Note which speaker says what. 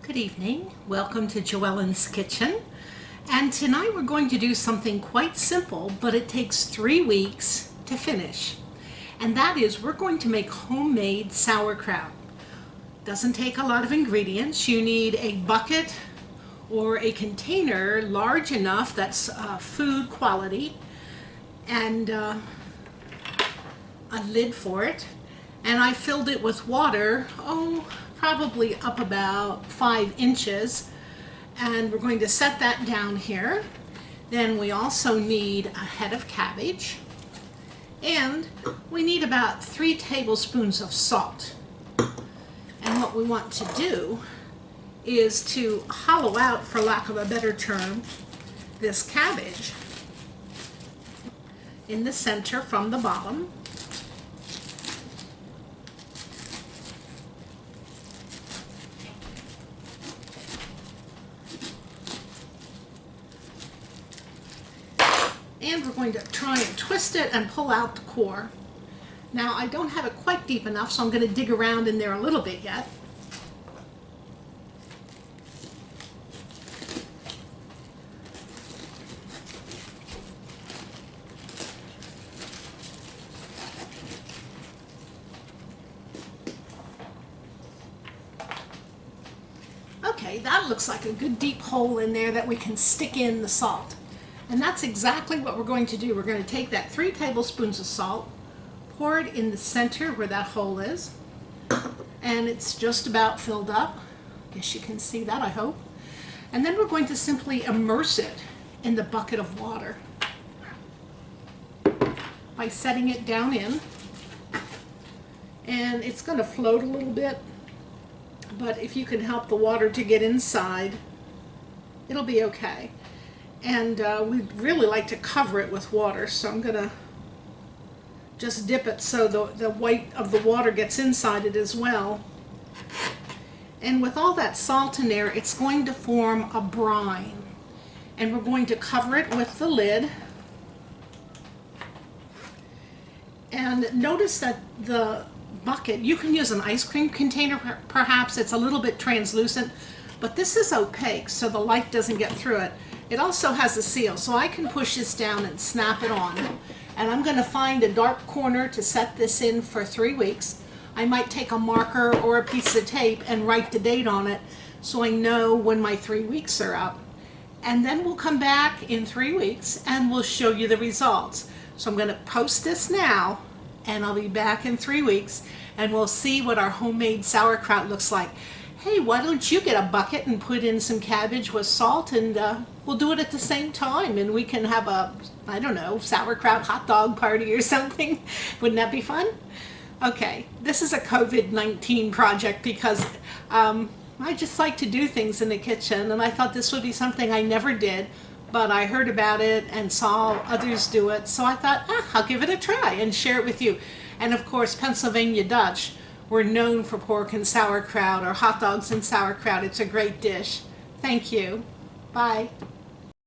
Speaker 1: Good evening. Welcome to Joellen's Kitchen. And tonight we're going to do something quite simple, but it takes 3 weeks to finish. And that is we're going to make homemade sauerkraut. Doesn't take a lot of ingredients. You need a bucket or a container large enough that's food quality and a lid for it. And I filled it with water, probably up about 5 inches, and we're going to set that down here. Then we also need a head of cabbage, and we need about 3 tablespoons of salt. And what we want to do is to hollow out, for lack of a better term, this cabbage in the center from the bottom. And we're going to try and twist it and pull out the core. Now I don't have it quite deep enough, so I'm going to dig around in there a little bit yet. Okay, that looks like a good deep hole in there that we can stick in the salt. And that's exactly what we're going to do. We're going to take that 3 tablespoons of salt, pour it in the center where that hole is, and it's just about filled up. I guess you can see that, I hope. And then we're going to simply immerse it in the bucket of water by setting it down in. And it's going to float a little bit, but if you can help the water to get inside, it'll be okay. And we'd really like to cover it with water, so I'm going to just dip it so the white of the water gets inside it as well. And with all that salt in there, it's going to form a brine. And we're going to cover it with the lid. And notice that the bucket, you can use an ice cream container perhaps, it's a little bit translucent, but this is opaque so the light doesn't get through it. It also has a seal, so I can push this down and snap it on. And I'm going to find a dark corner to set this in for 3 weeks. I might take a marker or a piece of tape and write the date on it so I know when my 3 weeks are up. And then we'll come back in 3 weeks and we'll show you the results. So I'm going to post this now, and I'll be back in 3 weeks and we'll see what our homemade sauerkraut looks like. Hey, why don't you get a bucket and put in some cabbage with salt, and we'll do it at the same time, and we can have a, I don't know, sauerkraut hot dog party or something. Wouldn't that be fun? Okay, this is a COVID-19 project because I just like to do things in the kitchen, and I thought this would be something I never did, but I heard about it and saw others do it, so I thought, I'll give it a try and share it with you. And of course, Pennsylvania Dutch, we're known for pork and sauerkraut, or hot dogs and sauerkraut. It's a great dish. Thank you. Bye.